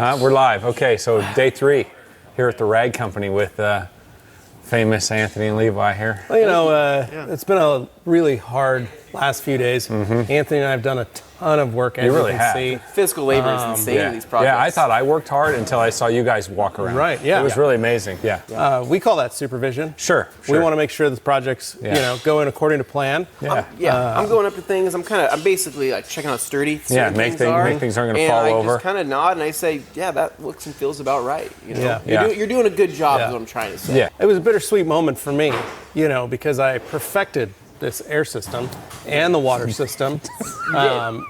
We're live. Okay, so day 3 here at the Rag Company with famous Anthony and Levi here. Well, you know, it's been a really hard last few days. Anthony and I have done a ton of work, as You really can have. see. Physical labor is insane in these projects. Yeah, I thought I worked hard until I saw you guys walk around. Right, yeah. It was really amazing, yeah. We call that supervision. Sure. We want to make sure the projects, you know, go in according to plan. Yeah. I'm going up to things. I'm basically like checking how sturdy certain make things aren't going to and fall I over. just kind of nod and I say, yeah, that looks and feels about right. You know? Yeah. You're doing a good job is what I'm trying to say. Yeah. It was a bittersweet moment for me, you know, because I perfected this air system and the water system.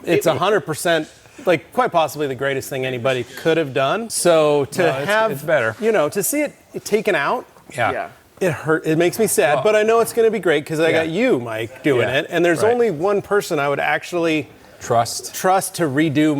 It's 100%, like quite possibly the greatest thing anybody could have done. So to it's better. You know, to see it taken out, Yeah. it hurt. It makes me sad, but I know it's going to be great because I got you, Mike, doing it. And there's only one person I would actually trust to redo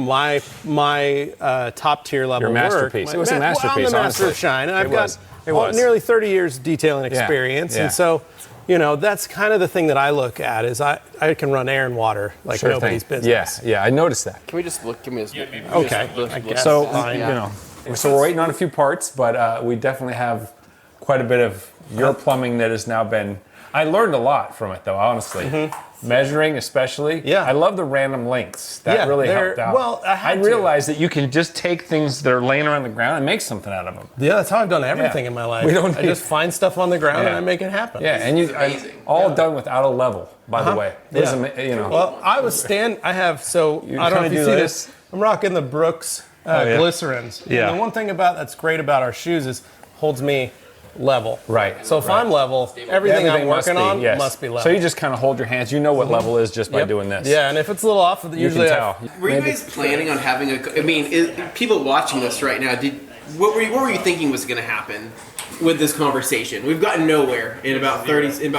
my top tier level Your masterpiece. work. It was a masterpiece. I'm the master honestly. of shine, and I've got It was. nearly 30 years detailing experience, and so. You know, that's kind of the thing that I look at is I can run air and water like nobody's business. Yeah, I noticed that. Can we just look? Give me this. Okay. I guess. So, you know, so we're waiting on a few parts, but we definitely have quite a bit of your plumbing that has now been. I learned a lot from it, though, honestly. Measuring, especially. Yeah. I love the random lengths. That really helped out. Well, I realized that you can just take things that are laying around the ground and make something out of them. Yeah, that's how I've done everything in my life. I just find stuff on the ground and I make it happen. Yeah, and all done without a level, by the way. It was you know. Well, I have, so I don't know if you see this. I'm rocking the Brooks glycerins. Yeah. And the one thing that's great about our shoes is holds me level. Right. So if I'm level, everything I'm working on must be level. So you just kind of hold your hands. You know what level is just by doing this. Yeah, and if it's a little off, usually can tell. Were you guys planning on having people watching us right now, what were you thinking was going to happen with this conversation? We've gotten nowhere in about 30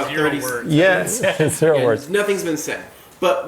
words. Yes. 0 words. Nothing's been said. But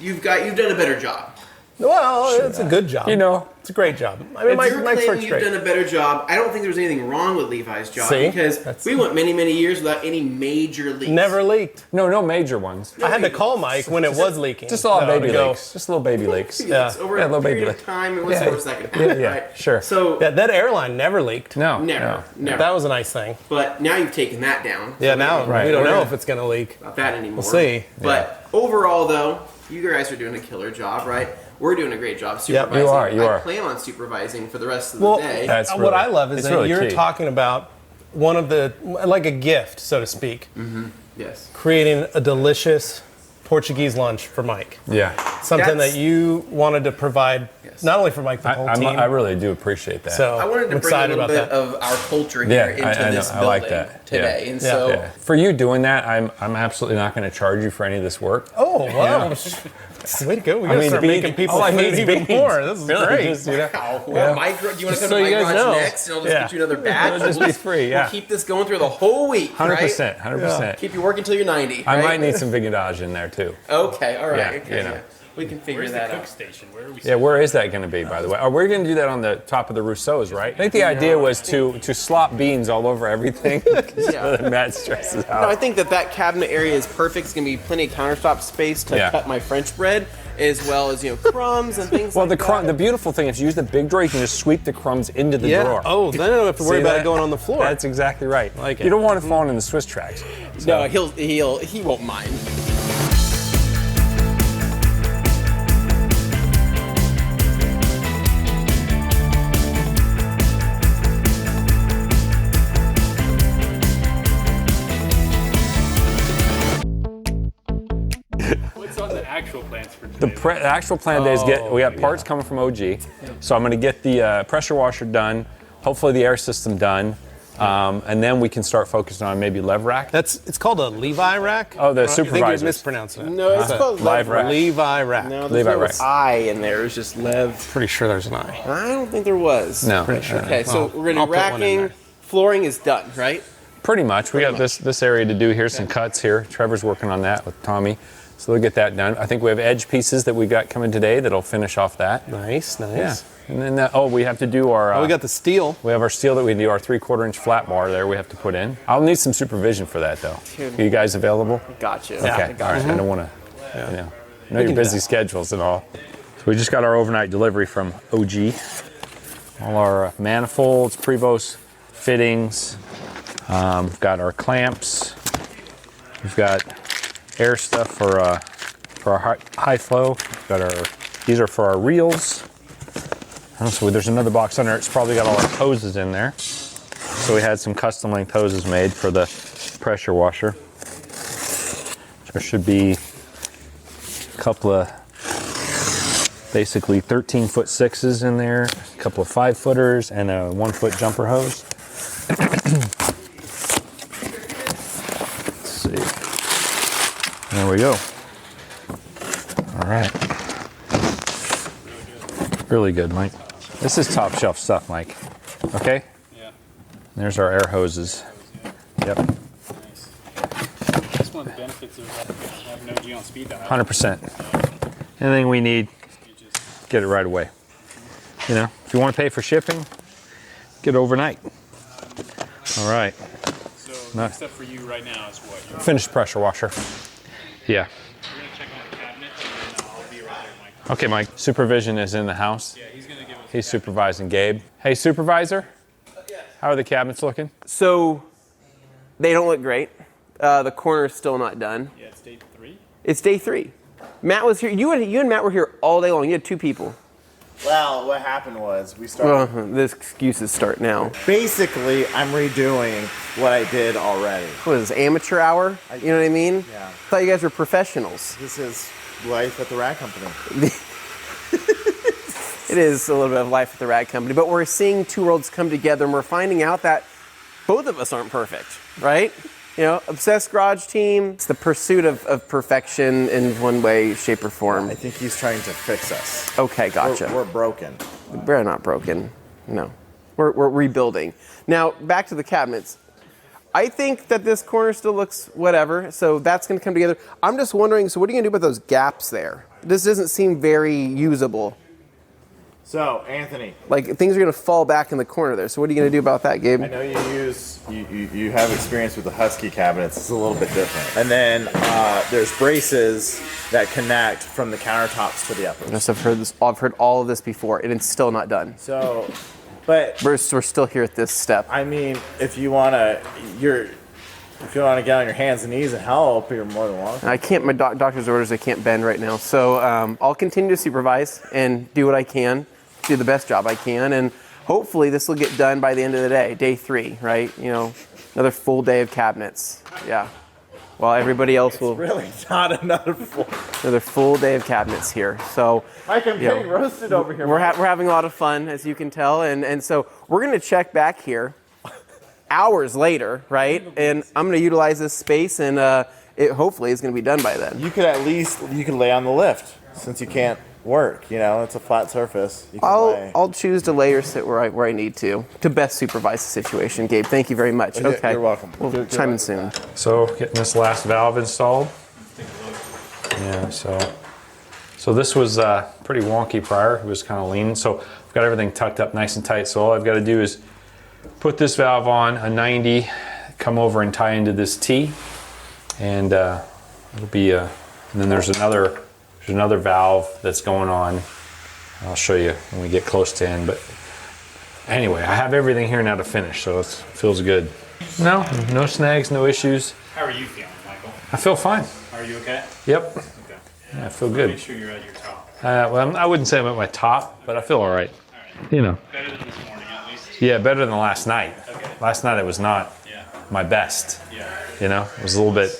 you've done a better job. Well, it's a good job. You know, it's a great job. I mean, Mike's work's you've great. done a better job. I don't think there's anything wrong with Levi's job because we went many, many years without any major leaks. Never leaked. No major ones. I had to call Mike when it was leaking. Just little baby leaks. Just little baby leaks. Over a period of time, it was the worst that could happen. Yeah, right? sure. So that airline never leaked. No. never. That was a nice thing. But now you've taken that down. Yeah, now we don't know if it's going to leak. Not that anymore. We'll see. But overall, though, you guys are doing a killer job, right? We're doing a great job supervising. You are. I plan on supervising for the rest of the day. What I love is that really you're key. talking about one of the, like a gift, so to speak. Yes. Creating a delicious Portuguese lunch for Mike. Yeah. Something that you wanted to provide, not only for Mike, but the whole team. I really do appreciate that. So I wanted to bring a little bit of our culture here into this building like that. today. And so for you doing that, I'm absolutely not going to charge you for any of this work. Oh, wow. Way to go. We gotta start making people food even more. This is great. Just, do you want to come to my garage next and I'll just get you another batch? It'll just be free, We'll keep this going through the whole week, 100%, 100%. Keep you working until you're 90, I might need some vintage in there, too. Okay, all right. Yeah, you know. We can figure that out. Station? Where are we? Yeah, where is that going to be, by the way? Oh, we're going to do that on the top of the Rousseaus, right? I think the idea was to slop beans all over everything so that Matt stresses out. No, I think that cabinet area is perfect. It's going to be plenty of countertop space to cut my French bread, as well as crumbs and things like that. The beautiful thing is you use the big drawer, you can just sweep the crumbs into the drawer. Oh, then I don't have to worry about it going on the floor. That's exactly right. Like you don't want it falling in the SwissTrax. So. No, he won't mind. What's on the actual plans for today? The actual plan today is we got parts coming from OG. So I'm going to get the pressure washer done, hopefully the air system done, and then we can start focusing on maybe lev rack. It's called a Levi rack. Oh, the I think supervisors. you're mispronouncing it. No, it's called Lev rack. Levi rack. No, Levi there's no rack. I in there. It's just Lev. Pretty sure there's an I. I don't think there was. No. Pretty sure. Okay, so we're going I'll to put one in racking. there. Flooring is done, right? Pretty much. We got this area to do here, some cuts here. Trevor's working on that with Tommy. So they'll get that done. I think we have edge pieces that we got coming today that'll finish off that. Nice. Yeah. And then, we have to do our... we got the steel. We have our steel that we do, our 3/4 inch flat bar there we have to put in. I'll need some supervision for that, though. Are you guys available? Gotcha. Okay, all right. I don't want to, know your busy schedules and all. So we just got our overnight delivery from OG. all our manifolds, Prevost fittings. We've got our clamps. We've got air stuff for our high flow. We've got these are for our reels. So there's another box under it. It's probably got all our hoses in there. So we had some custom length hoses made for the pressure washer. There should be a couple of basically 13-foot 6s in there, a couple of 5-footers, and a 1-foot jumper hose. Let's see. There we go. All right. Really good, Mike. This is top shelf stuff, Mike. Okay? Yeah. There's our air hoses. Yep. Nice. That's one of the benefits of having OG on speed dial. 100%. Anything we need, get it right away. You know, if you want to pay for shipping, get it overnight. All right. So next step for you right now is what? You're Finished pressure washer. Yeah. gonna check on the cabinet, and then I'll be right there, Mike. Okay, Mike. Supervision is in the house. Yeah, he's gonna give us. He's supervising Gabe. Hey, supervisor. How are the cabinets looking? So they don't look great. The corner's still not done. Yeah, it's day 3. It's day 3. Matt was here. You and Matt were here all day long. You had 2 people. Well, what happened was we started. This excuses start now. Basically, I'm redoing what I did already. What is this, amateur hour? You know what I mean? Yeah. I thought you guys were professionals. This is life at the rat company. It is a little bit of life at the rag company, but we're seeing 2 worlds come together, and we're finding out that both of us aren't perfect, right? You know, obsessed garage team. It's the pursuit of perfection in one way, shape, or form. I think he's trying to fix us. Okay, gotcha. We're broken. We're not broken. No, we're rebuilding. Now back to the cabinets. I think that this corner still looks whatever, so that's going to come together. I'm just wondering, so what are you going to do about those gaps there? This doesn't seem very usable. So, Anthony, Like things are going to fall back in the corner there. So what are you going to do about that, Gabe? I know you have experience with the Husky cabinets. It's a little bit different. And then there's braces that connect from the countertops to the uppers. Yes, I've heard all of this before, and it's still not done. So, but We're still here at this step. I mean, if you wanna get on your hands and knees and help, you're more than welcome. I can't. My doctor's orders. I can't bend right now. So I'll continue to supervise and do what I can, do the best job I can, and hopefully this will get done by the end of the day, day 3, right? You know, another full day of cabinets. Yeah. While everybody else will. Really not another full. Another full day of cabinets here. So. Mike, I'm getting roasted over here. We're having a lot of fun, as you can tell, and so we're going to check back here hours later, right? And I'm going to utilize this space, and it hopefully is going to be done by then. You could lay on the lift since you can't work. You know, it's a flat surface. You can lay. I'll choose to lay or sit where I need to best supervise the situation. Gabe, thank you very much. Okay, You're welcome. We'll chime in soon. So getting this last valve installed. Yeah, so this was pretty wonky prior. It was kind of lean. So I've got everything tucked up nice and tight. So all I've got to do is put this valve on a 90, come over and tie into this T, and it'll be and then there's another valve that's going on. I'll show you when we get close to end. But anyway, I have everything here now to finish, so it feels good. No snags, no issues. How are you feeling, Michael? I feel fine. Are you okay? Yep. Okay. Yeah, I feel good. Make sure you're at your top. Well, I wouldn't say I'm at my top, but I feel all right. All right. You know. Better than this morning, at least. Yeah, better than last night. Okay. Last night it was not Yeah. my best. Yeah. You know, it was a little bit.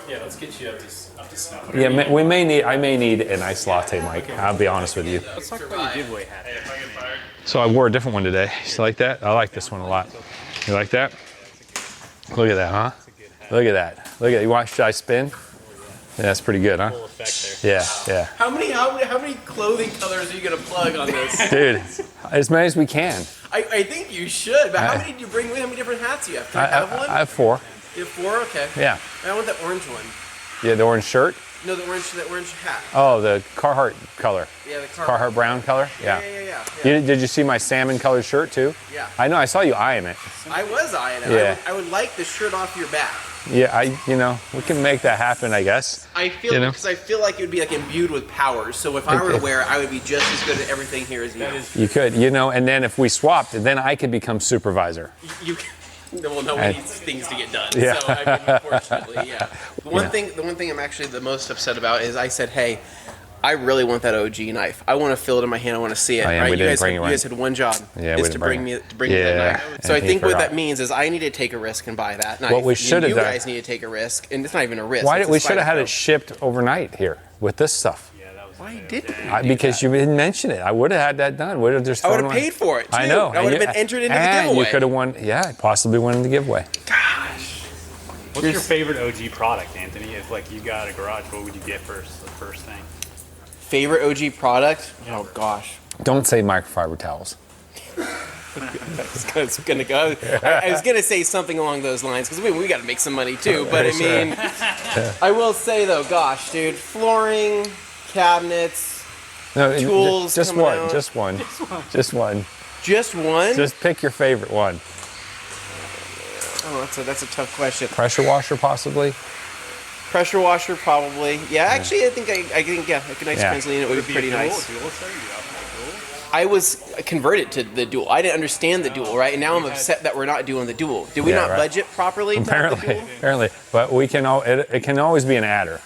Let's get you up to snuff. Yeah, I may need an iced latte, Mike. I'll be honest with you. Let's talk about your giveaway hat. So I wore a different one today. You like that? I like this one a lot. You like that? Look at that, huh? Look at that. Look at it. You watch I spin? Yeah, that's pretty good, huh? Full effect there. Yeah. How many clothing colors are you going to plug on this? Dude, as many as we can. I think you should, but how many did you bring with? How many different hats do you have? Do you have one? I have 4. You have 4? Okay. Yeah. I want that orange one. Yeah, the orange shirt. No, that orange hat. Oh, the Carhartt color. Yeah, the Carhartt brown color. Yeah. Yeah. Did you see my salmon colored shirt too? Yeah. I know. I saw you eyeing it. I was eyeing it. Yeah. I would like the shirt off your back. Yeah, we can make that happen, I guess. I feel because I feel like it would be like imbued with powers. So if I were to wear it, I would be just as good at everything here as you. You could, and then if we swapped, then I could become supervisor. You well, no one needs things to get done. Yeah. So I mean, unfortunately, yeah. The one thing I'm actually the most upset about is I said, hey, I really want that OG knife. I want to feel it in my hand. I want to see it. Oh, yeah, right? we didn't bring it You guys had one job. Yeah, is to bring me that knife. So I and he think what forgot. that means is I need to take a risk and buy that knife. What we should have You done- guys need to take a risk, and it's not even a risk. Why it's did a we should have had Spyder it shipped overnight here with this stuff? Why didn't Because you didn't mention it. I would have had that done. Would have just. I would thrown have it. paid for it, too. I know. I would have been entered into the and giveaway. you could have won. Yeah, possibly won in the giveaway. What's your favorite OG product, Anthony? If like you got a garage, what would you get first? The first thing. Favorite OG product? Oh gosh. Don't say microfiber towels. I was gonna go. I was gonna say something along those lines because we got to make some money too. But I mean, I will say though, gosh, dude, flooring, cabinets, No, tools. Just coming one. out. Just one. Just one. Just one. Just pick your favorite one. Oh, that's a tough question. Pressure washer, possibly. Pressure washer, probably. Yeah, actually, I think yeah, like a nice Yeah. Translina would be pretty nice. Dual setting? You option a dual? I was converted to the dual. I didn't understand the dual, right? And now I'm upset that we're not doing the dual. Did we Yeah, not right. budget properly? to have the dual? Apparently. But we can. It can always be an adder.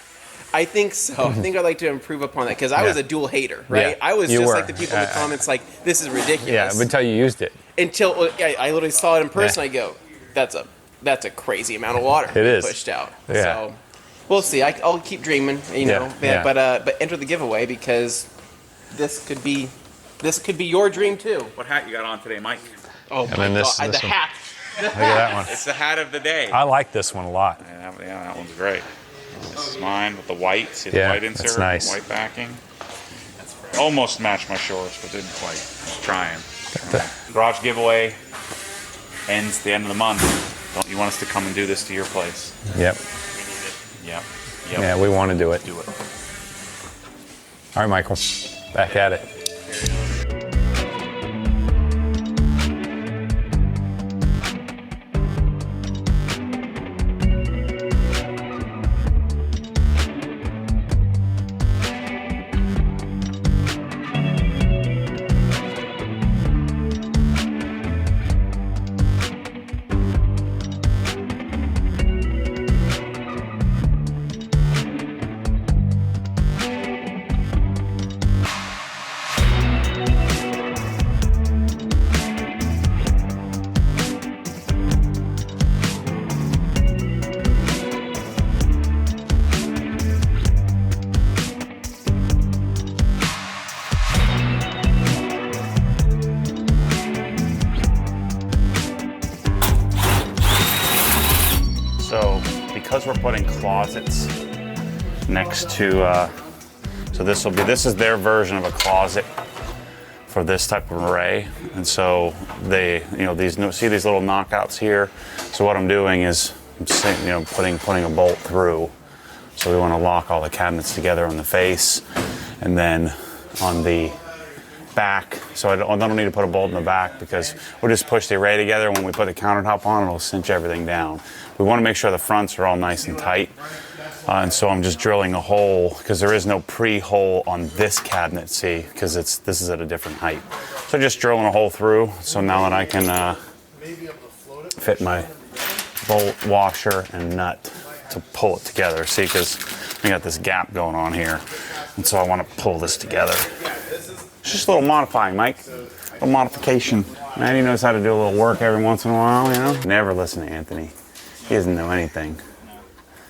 I think so. I think I'd like to improve upon that because I Yeah. was a dual hater, right? Yeah, I was you just were. like the people in the comments, like this is ridiculous. Yeah, until you used it. Until I literally saw it in person, Yeah. I go, that's a crazy amount of water It is. pushed out. Yeah. So we'll see. I'll keep dreaming, Yeah, yeah. But enter the giveaway because this could be your dream too. What hat you got on today, Mike? Oh then my this- god, this the one. hat. Look at that one. It's the hat of the day. I like this one a lot. Yeah, that one's great. This is mine with the white. See the Yeah, white that's insert, nice. white backing. Almost matched my shorts, but didn't quite. Just trying. Garage giveaway ends the end of the month. Don't you want us to come and do this to your place? Yep. Yep. Yeah, we want to do it. Do it. All right, Michael. Back at it. So because we're putting closets next to, so this is their version of a closet for this type of array. And so they, see these little knockouts here. So what I'm doing is, putting a bolt through. So we want to lock all the cabinets together on the face and then on the back. So I don't need to put a bolt in the back because we'll just push the array together. When we put the countertop on, it'll cinch everything down. We want to make sure the fronts are all nice and tight. And so I'm just drilling a hole because there is no pre-hole on this cabinet, see, because this is at a different height. So just drilling a hole through so now that I can fit my bolt, washer, and nut to pull it together. See, because we got this gap going on here. And so I want to pull this together. It's just a little modifying, Mike. A little modification. Maddie knows how to do a little work every once in a while, Never listen to Anthony. He doesn't know anything.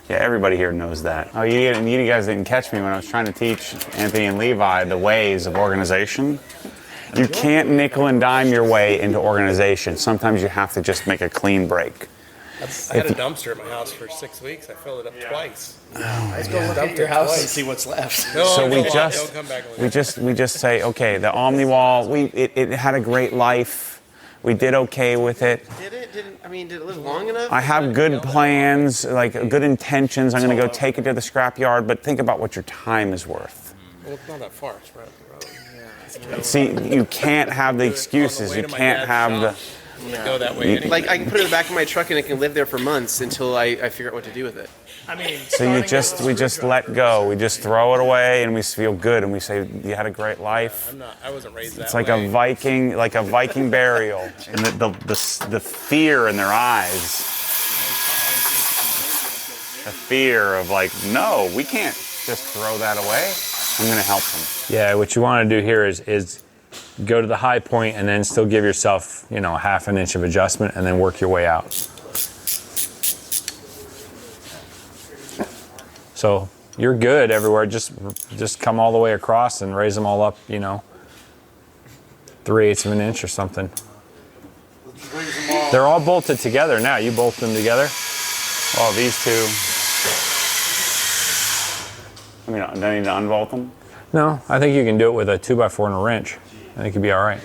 Yeah, everybody here knows that. Oh, you guys didn't catch me when I was trying to teach Anthony and Levi the ways of organization. You can't nickel and dime your way into organization. Sometimes you have to just make a clean break. I had a dumpster at my house for 6 weeks. I filled it up twice. Let's go look at your house and see what's left. No, So we don't just come back and look. we just say, okay, the OmniWall, it had a great life. We did okay with it. Did it live long enough? I have good plans, like good intentions. I'm going to go take it to the scrapyard, but think about what your time is worth. Well, it's not that far. It's right up the road. See, you can't have the excuses. You can't have the, Go that way. Anyway. Like I can put it in the back of my truck and it can live there for months until I figure out what to do with it. I mean, So we just let go. We just throw it away, and we feel good, and we say you had a great life. I wasn't raised that It's like a Viking burial, and the fear in their eyes, the fear of like, no, we can't just throw that away. I'm gonna help them. Yeah, what you want to do here is go to the high point and then still give yourself, you know, half an inch of adjustment and then work your way out. So you're good everywhere. Just come all the way across and raise them all up, you know, 3/8 of an inch or something. They're all bolted together now. You bolt them together. Oh, these two. I mean, do I need to unbolt them? No, I think you can do it with a 2x4 and a wrench. I think you'd be all right.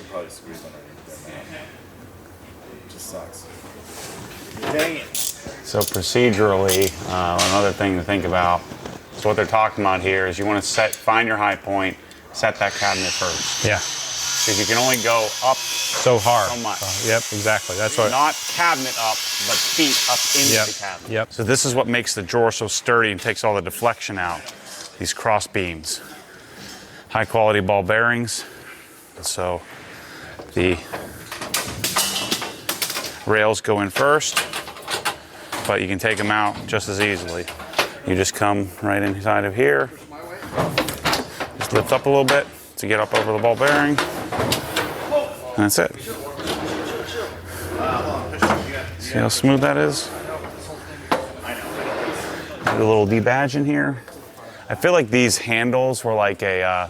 So procedurally, another thing to think about. So what they're talking about here is you want to find your high point, set that cabinet first. Yeah. Because you can only go up So hard. so much. Yep, exactly. That's what. Not cabinet up, but feet up into the cabinet. Yep. So this is what makes the drawer so sturdy and takes all the deflection out. These cross beams. High quality ball bearings. So the rails go in first, but you can take them out just as easily. You just come right inside of here, just lift up a little bit to get up over the ball bearing, and that's it. See how smooth that is? Put a little debadge in here. I feel like these handles were like a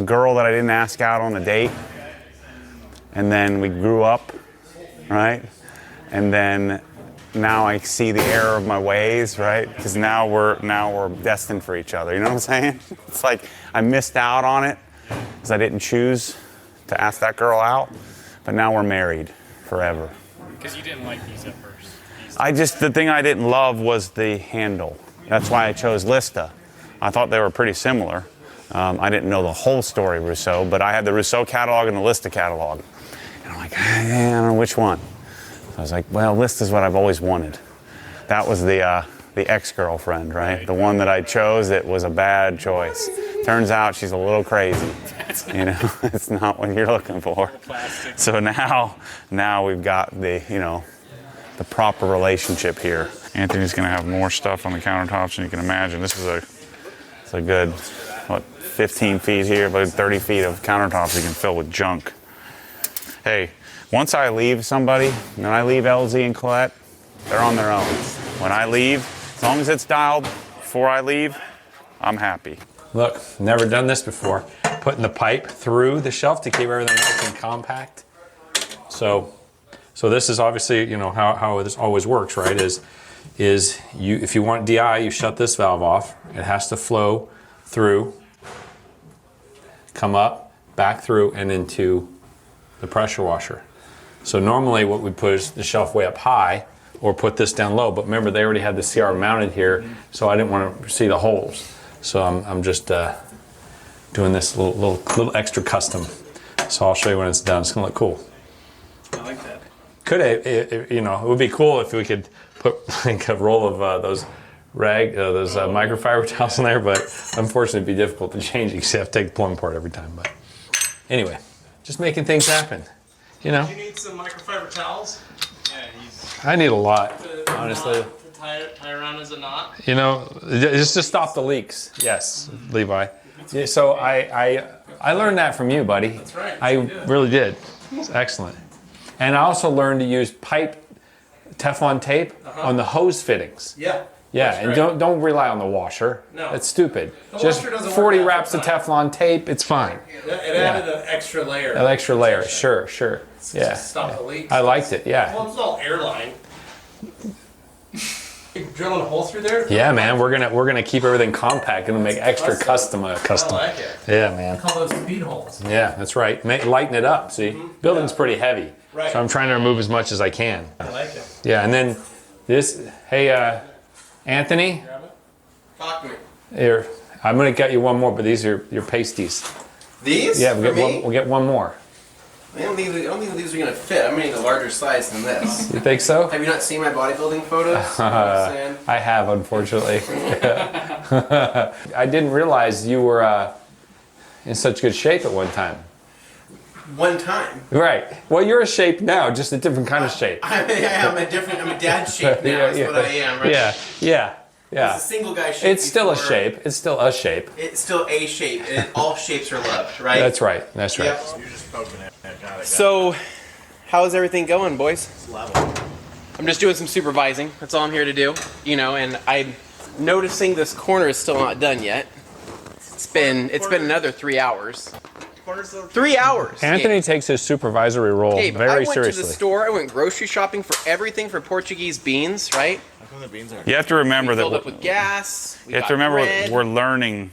girl that I didn't ask out on a date, and then we grew up, right? And then now I see the error of my ways, right? Because now we're destined for each other. You know what I'm saying? It's like I missed out on it because I didn't choose to ask that girl out, but now we're married forever. Because you didn't like these at first. The thing I didn't love was the handle. That's why I chose Lista. I thought they were pretty similar. I didn't know the whole story Rousseau, but I had the Rousseau catalog and the Lista catalog. And I'm like, I don't know which one. I was like, well, Lista's what I've always wanted. That was the ex-girlfriend, right? The one that I chose that was a bad choice. Turns out she's a little crazy. You know, it's not what you're looking for. So now we've got the proper relationship here. Anthony's gonna have more stuff on the countertops than you can imagine. This is a good, 15 feet here, but 30 feet of countertops you can fill with junk. Hey, once I leave somebody, when I leave LZ and Colette, they're on their own. When I leave, as long as it's dialed before I leave, I'm happy. Look, never done this before. Putting the pipe through the shelf to keep everything nice and compact. So this is obviously, you know, how this always works, right? Is you, if you want DI, you shut this valve off. It has to flow through, come up, back through, and into the pressure washer. So normally what we put is the shelf way up high, or put this down low. But remember, they already had the CR mounted here, so I didn't want to see the holes. So I'm just doing this little extra custom. So I'll show you when it's done. It's gonna look cool. I like that. It would be cool if we could put like a roll of those microfiber towels in there, but unfortunately it'd be difficult to change because you have to take the plumb apart every time. But anyway, just making things happen, you know. Do you need some microfiber towels? Yeah, I need a lot, honestly. To tie around as a knot? You know, just to stop the leaks. Yes, Levi. Yeah, so I learned that from you, buddy. That's right. I really did. It's excellent. And I also learned to use Teflon tape on the hose fittings. Yeah. Yeah, and don't rely on the washer. No. That's stupid. The Just washer doesn't 40 work wraps of half the Teflon tape, it's fine. It added an extra layer. An extra layer, sure. Yeah. To stop the leaks. I liked it, yeah. Well, it's all airline. You drilling a hole through there? Yeah, man, we're gonna keep everything compact and make extra custom. I like it. Yeah, man. Call those speed holes. Yeah, that's right. Lighten it up. See, building's pretty heavy, Right. so I'm trying to remove as much as I can. I like it. Yeah, and then this. Hey, Anthony, Grab it. Talk to me. here. I'm gonna get you one more, but these are your pasties. These? Yeah, For me? we'll get one more. I don't think these are gonna fit. I'm gonna need a larger size than this. You think so? Have you not seen my bodybuilding photos? I have, unfortunately. I didn't realize you were in such good shape at one time. One time. Right. Well, you're a shape now, just a different kind of shape. I'm a dad shape now. Is what I am. Right? Yeah. It's a single guy shape. It's still a shape. It's still a shape. It's still a shape, and all shapes are loved, right? That's right. That's right. Yep. So, how's everything going, boys? I'm just doing some supervising. That's all I'm here to do. You know, and I'm noticing this corner is still not done yet. It's been another 3 hours. 3 hours. Anthony Gabe. takes his supervisory role Gabe, very I went seriously. to the store. I went grocery shopping for everything for Portuguese beans, right? You have to remember We that filled up with gas. you have to remember we're learning.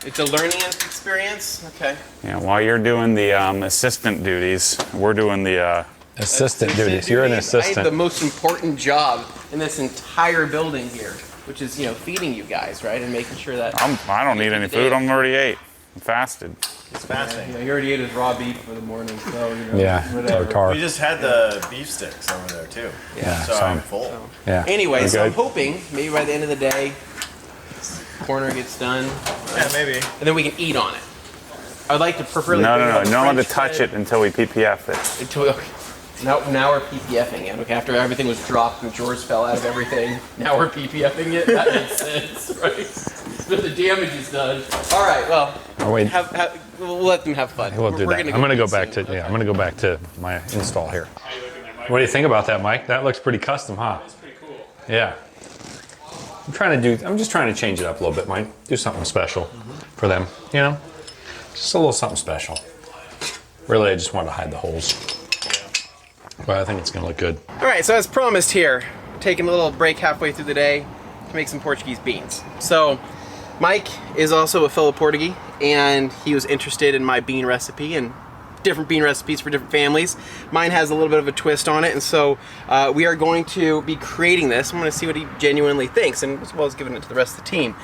It's a learning experience. Okay. Yeah, while you're doing the assistant duties, we're doing the. Assistant duties. You're an I have assistant. the most important job in this entire building here, which is, feeding you guys, right, and making sure that. I don't need any food. I'm already ate. I'm fasted. It's fascinating. He already ate his raw beef for the morning, so Yeah, whatever. tartar. We just had the beef sticks over there too. Yeah, So I'm full. Yeah. Anyway, We're so I'm good. hoping maybe by the end of the day, this corner gets done, Yeah, maybe. and then we can eat on it. I'd like to preferably. No, bring no, out no. No one to French touch bread it until we PPF it. until- okay. Now we're PPFing it. Okay, after everything was dropped and drawers fell out of everything, now we're PPFing it. That makes sense, right? But the damage is done. All right, well, Oh, wait. we'll let them have fun. We'll do We're that. I'm gonna go eat back soon. to I'm gonna go back to my install here. What do you think about that, Mike? That looks pretty custom, huh? That's pretty cool. Yeah. I'm just trying to change it up a little bit, Mike. Do something special for them, Just a little something special. Really, I just wanted to hide the holes. But I think it's gonna look good. All right, so as promised here, taking a little break halfway through the day to make some Portuguese beans. So Mike is also a fellow Portuguese, and he was interested in my bean recipe and different bean recipes for different families. Mine has a little bit of a twist on it, and so we are going to be creating this. I'm going to see what he genuinely thinks, and as well as giving it to the rest of the team.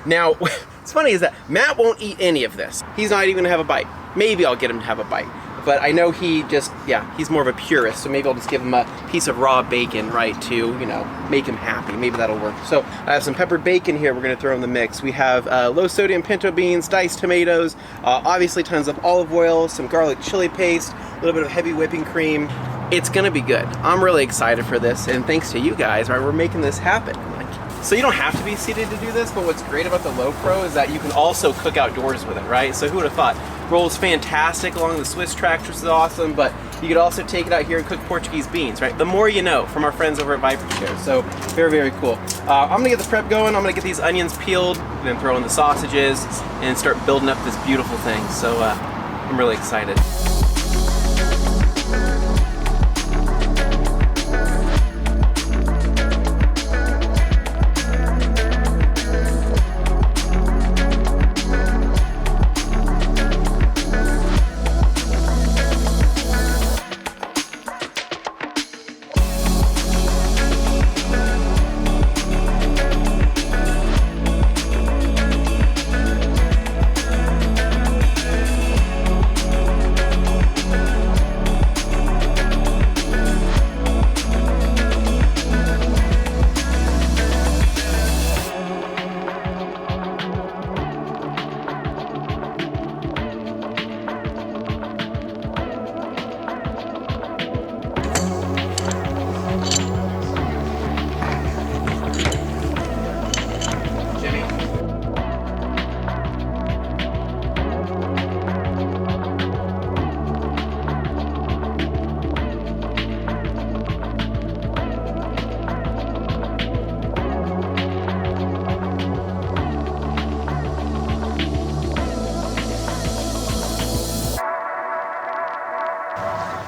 Now, what's funny is that Matt won't eat any of this. He's not even going to have a bite. Maybe I'll get him to have a bite. But I know he's more of a purist, so maybe I'll just give him a piece of raw bacon, right, to, make him happy. Maybe that'll work. So I have some peppered bacon here we're gonna throw in the mix. We have low sodium pinto beans, diced tomatoes, obviously tons of olive oil, some garlic chili paste, a little bit of heavy whipping cream. It's gonna be good. I'm really excited for this, and thanks to you guys, right, we're making this happen. So you don't have to be seated to do this, but what's great about the Low Pro is that you can also cook outdoors with it, right? So who would have thought? Rolls fantastic along the SwissTrax, which is awesome, but you could also take it out here and cook Portuguese beans, right? The more you know, from our friends over at Viper Share. So very, very cool. I'm gonna get the prep going. I'm gonna get these onions peeled, and then throw in the sausages, and start building up this beautiful thing. So I'm really excited.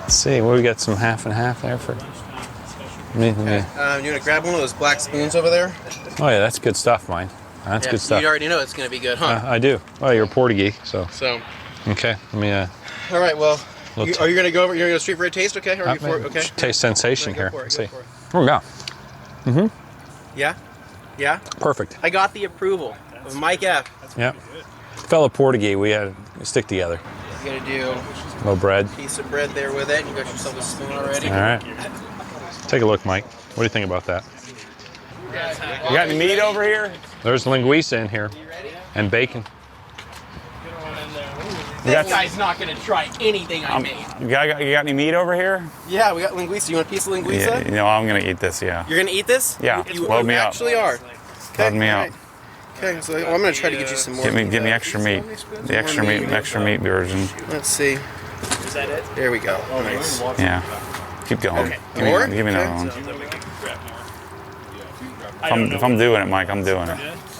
Let's see, well, we got some half and half there for me. You wanna grab one of those black spoons over there? Oh yeah, that's good stuff, Mike. That's good stuff. You already know it's gonna be good, huh? I do. Well, you're a Portuguese, so. So, Okay, let me all right, well, Let's- are you gonna go over, you're gonna go straight for a taste, okay? Or are you for, okay? taste sensation Go here. for it, Let's go see. for it. Here we go. Yeah? Yeah? Perfect. I got the approval of Mike F. Yeah. Fellow Portuguese, we had to stick together. You gotta do No bread. a piece of bread there with it. You got yourself a spoon already. All right. Take a look, Mike. What do you think about that? You got any meat over here? There's linguiça in here. And bacon. This guy's not gonna try anything I made. You got any meat over here? Yeah, we got linguiça. You want a piece of linguiça? Yeah, you know, I'm gonna eat this, yeah. You're gonna eat this? Yeah, You load me up. actually are. Okay, Load me all up. right. Okay, so I'm gonna try to get you some more. Give me extra meat. The extra meat version. Let's see. Is that it? There we go. Nice. Yeah. Keep going. Okay. Give me, More? give me another Okay. one. If I'm doing it, Mike, I'm doing it.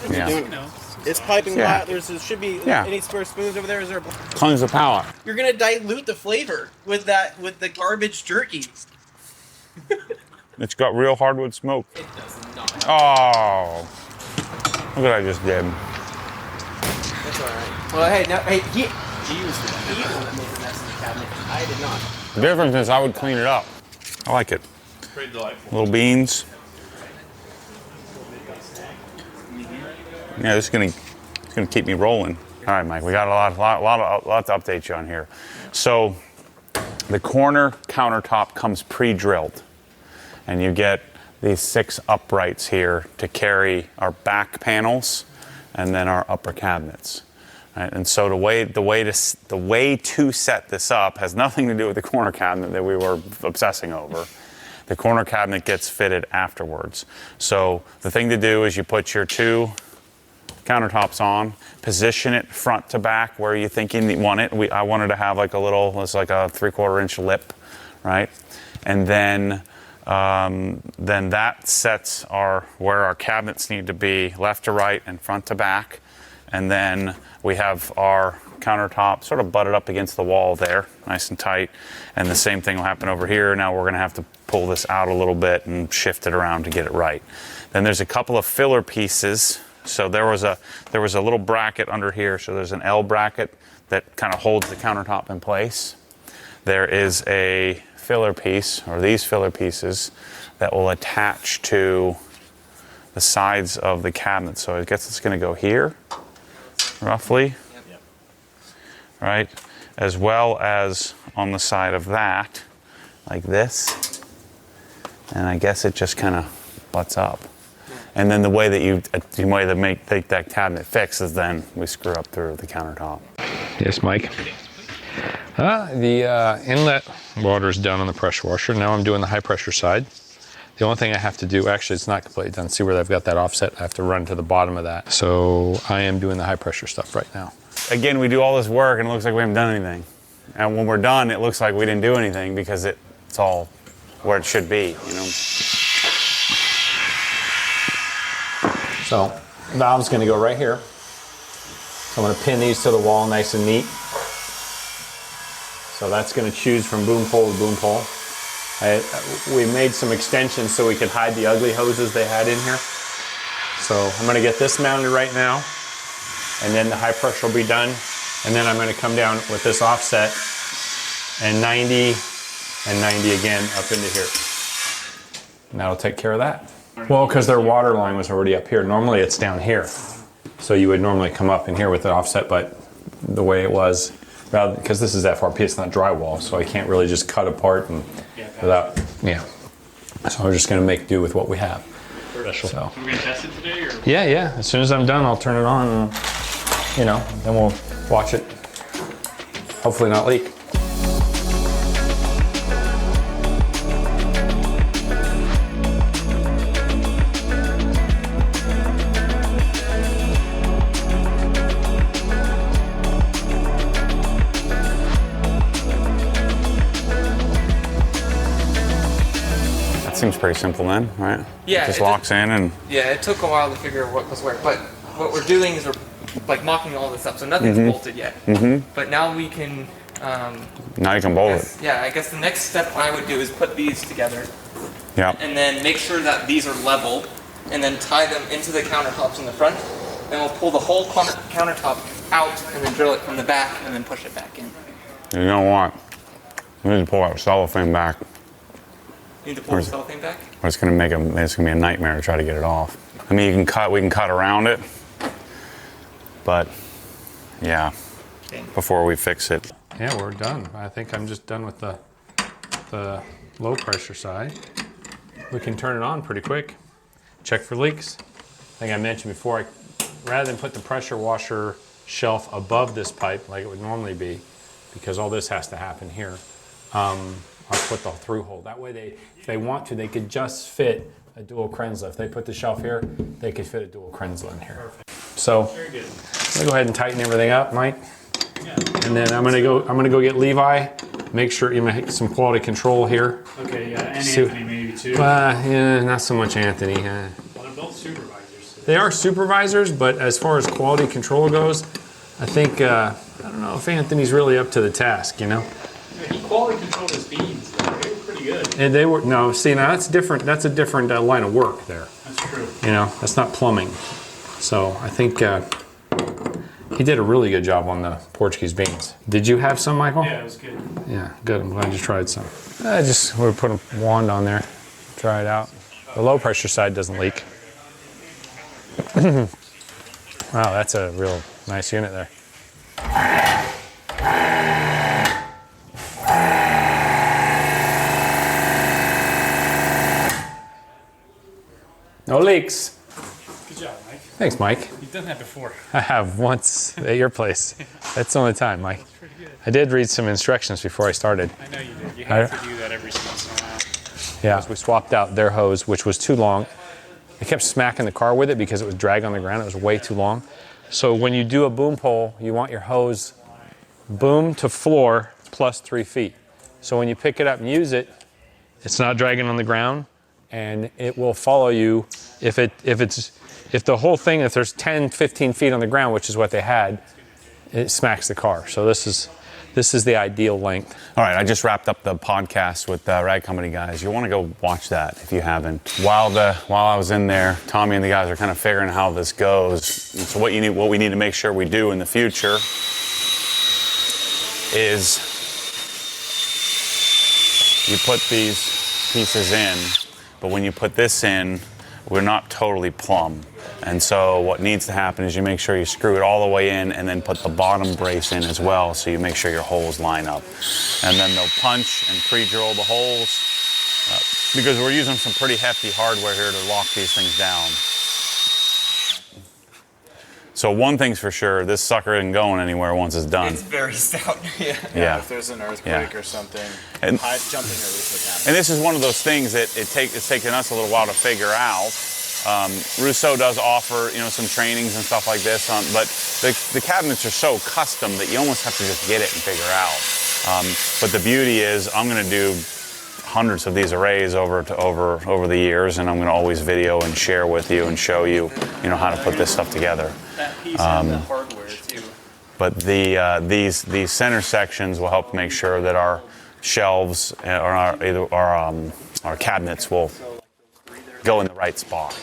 Yeah. It's piping Yeah. hot. There should be Yeah. any spare spoons over there. Is there? Cleanse the palate. You're gonna dilute the flavor with the garbage jerky. It's got real hardwood smoke. It does not. Oh. Look what I just did. That's all right. Well, hey, now, he was the one that made the mess in the cabinet. I did not. The difference is I would clean it up. I like it. Pretty delightful. Little beans. Yeah, it's gonna keep me rolling. All right, Mike, we got a lot to update you on here. So the corner countertop comes pre-drilled, and you get these 6 uprights here to carry our back panels and then our upper cabinets. Right? And so the way to set this up has nothing to do with the corner cabinet that we were obsessing over. The corner cabinet gets fitted afterwards. So the thing to do is you put your 2 countertops on, position it front to back where you think you want it. I wanted to have like a 3/4 inch lip, right? And then that sets where our cabinets need to be, left to right and front to back. And then we have our countertop sort of butted up against the wall there, nice and tight. And the same thing will happen over here. Now we're gonna have to pull this out a little bit and shift it around to get it right. Then there's a couple of filler pieces. So there was a little bracket under here. So there's an L bracket that kind of holds the countertop in place. There is a filler piece, or these filler pieces, that will attach to the sides of the cabinet. So I guess it's going to go here, roughly, right? As well as on the side of that, like this. And I guess it just kind of butts up. And then the way that take that cabinet fixed is then we screw up through the countertop. Yes, Mike. The inlet water is done on the pressure washer. Now I'm doing the high pressure side. The only thing I have to do, actually it's not completely done. See where I've got that offset? I have to run to the bottom of that. So I am doing the high pressure stuff right now. Again, we do all this work and it looks like we haven't done anything. And when we're done, it looks like we didn't do anything because it's all where it should be, you know? So valve's going to go right here. So I'm going to pin these to the wall nice and neat. So that's going to choose from boom pole to boom pole. We made some extensions so we could hide the ugly hoses they had in here. So I'm going to get this mounted right now, and then the high pressure will be done. And then I'm going to come down with this offset and 90 and 90 again up into here. And that'll take care of that. Well, because their water line was already up here. Normally it's down here. So you would normally come up in here with the offset, but the way it was, because this is FRP, it's not drywall, so I can't really just cut apart and without, So I'm just going to make do with what we have. So. Are we going to test it today? Or? Yeah. As soon as I'm done, I'll turn it on and, then we'll watch it. Hopefully not leak. Seems pretty simple then, right? Yeah, It just locks in and... Yeah, it took a while to figure out what was where, but what we're doing is we're like mocking all this up, so nothing's bolted yet. But now we can... now you can bolt it. I guess the next step I would do is put these together. Yeah. And then make sure that these are level, and then tie them into the countertops in the front. Then we'll pull the whole countertop out, and then drill it from the back, and then push it back in. You know what? We need to pull our cellophane back. You need to pull the cellophane back? Or it's gonna be a nightmare to try to get it off. I mean, we can cut around it, but yeah, before we fix it. Yeah, we're done. I think I'm just done with the low pressure side. We can turn it on pretty quick. Check for leaks. I think I mentioned before, rather than put the pressure washer shelf above this pipe like it would normally be, because all this has to happen here, I'll put the through hole. That way if they want to, they could just fit a dual Krenzler. If they put the shelf here, they could fit a dual Krenzler in here. Perfect. So Very good. I'm gonna go ahead and tighten everything up, Mike. Yeah. And then I'm gonna go get Levi, make sure you make some quality control here. Okay, yeah, and Anthony maybe too. Yeah, not so much Anthony. Well, they're both supervisors. They are supervisors, but as far as quality control goes, I think, I don't know if Anthony's really up to the task, you know? Yeah, he quality controlled his beans. They were pretty good. And they were, no, see, now that's different. That's a different line of work there. That's true. You know, that's not plumbing. So I think he did a really good job on the Portuguese beans. Did you have some, Michael? Yeah, it was good. Yeah, good. I'm glad you tried some. We'll put a wand on there, try it out. The low pressure side doesn't leak. Wow, that's a real nice unit there. No leaks. Good job, Mike. Thanks, Mike. You've done that before. I have once at your place. That's the only time, Mike. That's pretty good. I did read some instructions before I started. I know you did. You have to do that every once in a while. Yeah, we swapped out their hose, which was too long. I kept smacking the car with it because it was dragging on the ground. It was way too long. So when you do a boom pole, you want your hose boom to floor plus 3 feet. So when you pick it up and use it, it's not dragging on the ground, and it will follow you. If the whole thing, if there's 10, 15 feet on the ground, which is what they had, it smacks the car. So this is the ideal length. All right, I just wrapped up the podcast with Rag Company guys. You want to go watch that if you haven't. While I was in there, Tommy and the guys are kind of figuring how this goes. And so what we need to make sure we do in the future is you put these pieces in, but when you put this in, we're not totally plumb. And so what needs to happen is you make sure you screw it all the way in and then put the bottom brace in as well, so you make sure your holes line up. And then they'll punch and pre-drill the holes because we're using some pretty hefty hardware here to lock these things down. So one thing's for sure, this sucker isn't going anywhere once it's done. It's very stout. Yeah. If there's an earthquake or something, And- high jumping or least And this is one of those things that it's taken us a little while to figure out. Rousseau does offer, some trainings and stuff like this, but the cabinets are so custom that you almost have to just get it and figure out. But the beauty is, I'm going to do hundreds of these arrays over the years, and I'm going to always video and share with you and show you, how to put this stuff together. That piece and the hardware too. But these center sections will help make sure that our shelves or our cabinets will go in the right spot.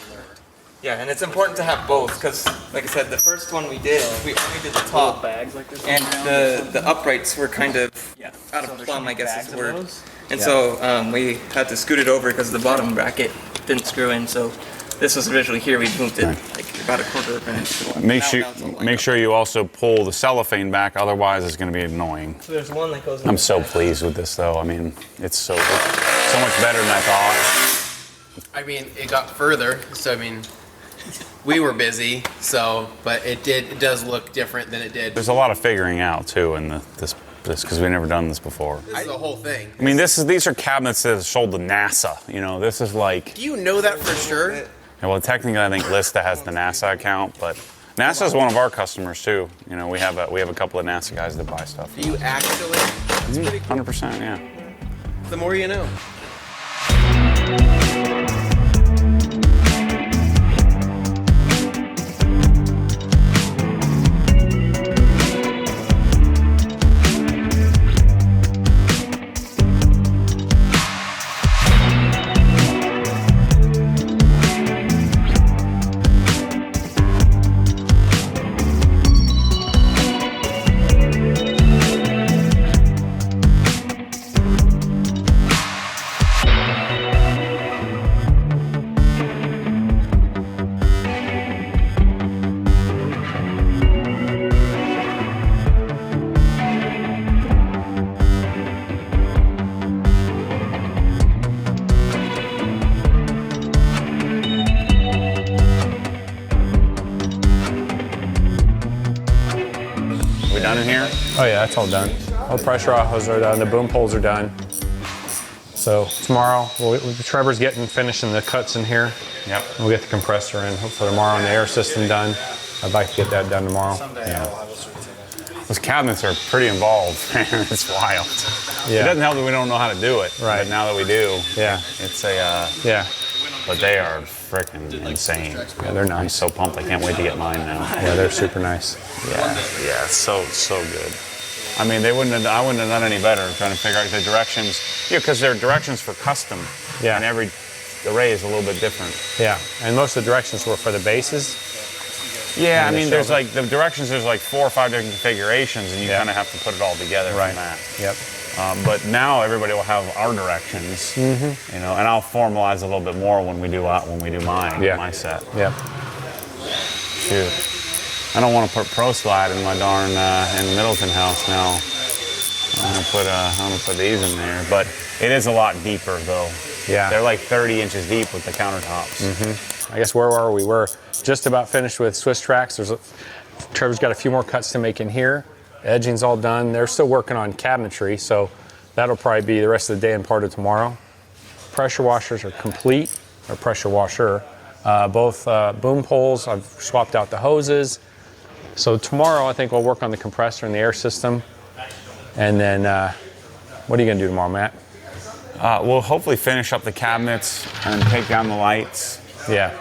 Yeah, and it's important to have both because, like I said, the first one we only did the top, and the uprights were kind of out of plumb, I guess is the word. And so we had to scoot it over because the bottom bracket didn't screw in. So this was originally here. We moved it like about a quarter of an inch. Make sure you also pull the cellophane back, otherwise it's going to be annoying. So there's one that goes. I'm so pleased with this, though. I mean, it's so much better than I thought. I mean, it got further, so I mean, we were busy, but it does look different than it did. There's a lot of figuring out too in this because we've never done this before. This is the whole thing. I mean, these are cabinets that are sold to NASA. This is like. Do you know that for sure? Well, technically, I think Lista has the NASA account, but NASA is one of our customers too. We have a couple of NASA guys that buy stuff. Do you actually? That's pretty cool. 100%, yeah. The more you know. Oh yeah, that's all done. All the pressure hoses are done. The boom poles are done. So tomorrow, Trevor's finishing the cuts in here. Yep. We'll get the compressor in hopefully tomorrow and the air system done. I'd like to get that done tomorrow. Those cabinets are pretty involved. It's wild. Yeah. It doesn't help that we don't know how to do it. Right. But now that we do, Yeah. it's a. Yeah. But they are freaking insane. Yeah, they're I'm nice. so pumped. I can't wait to get mine now. Yeah, they're super nice. Yeah, so good. I mean, I wouldn't have done any better trying to figure out the directions. Yeah, because they're directions for custom. Yeah. And every array is a little bit different. Yeah, and most of the directions were for the bases. Yeah, I And they mean, there's show like the directions. There's like 4 or 5 different configurations, and you Yeah. kind of have to put it all together Right. from that. Yep. But now everybody will have our directions, Mm-hmm. you know, and I'll formalize a little bit more when we do mine, Yeah. my set. Yep. Shoot, I don't want to put Pro Slide in my darn in the Middleton house now. I'm gonna put these in there, but it is a lot deeper though. Yeah. They're like 30 inches deep with the countertops. I guess where were we? We're just about finished with SwissTrax. Trevor's got a few more cuts to make in here. Edging's all done. They're still working on cabinetry, so that'll probably be the rest of the day and part of tomorrow. Pressure washers are complete, or pressure washer. Both boom poles, I've swapped out the hoses. So tomorrow I think we'll work on the compressor and the air system. And then, what are you gonna do tomorrow, Matt? We'll hopefully finish up the cabinets and take down the lights. Yeah.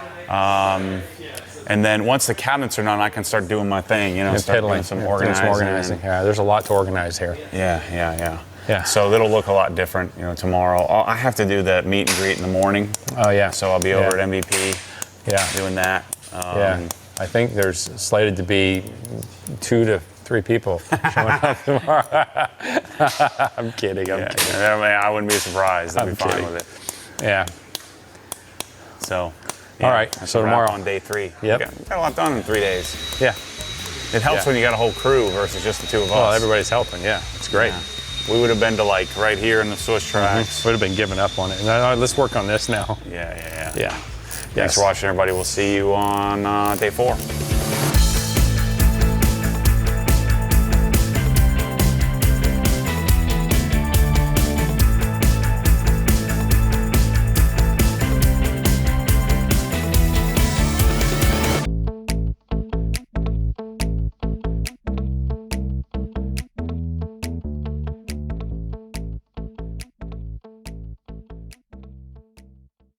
And then once the cabinets are done, I can start doing my thing, you know, And start piddling. doing some Doing organizing. Yeah, there's a lot to organize here. Yeah. Yeah. So it'll look a lot different, you know, tomorrow. I have to do the meet and greet in the morning. Oh yeah. So I'll be over at MVP Yeah. doing that. Yeah. I think there's slated to be 2 to 3 people showing up tomorrow. I'm kidding. I'm kidding. I wouldn't be surprised. I'd I'm be fine kidding. with it. Yeah. So. All right, that's so a wrap tomorrow. on day 3. Yep. Got a lot done in 3 days. Yeah. It helps Yeah. when you got a whole crew versus just the 2 of us. Well, everybody's helping. Yeah. It's great. Yeah. We would have been to like right here in the SwissTrax. Would have been giving up on it. No, let's work on this now. Yeah. Yeah. Thanks for watching, everybody. We'll see you on day 4.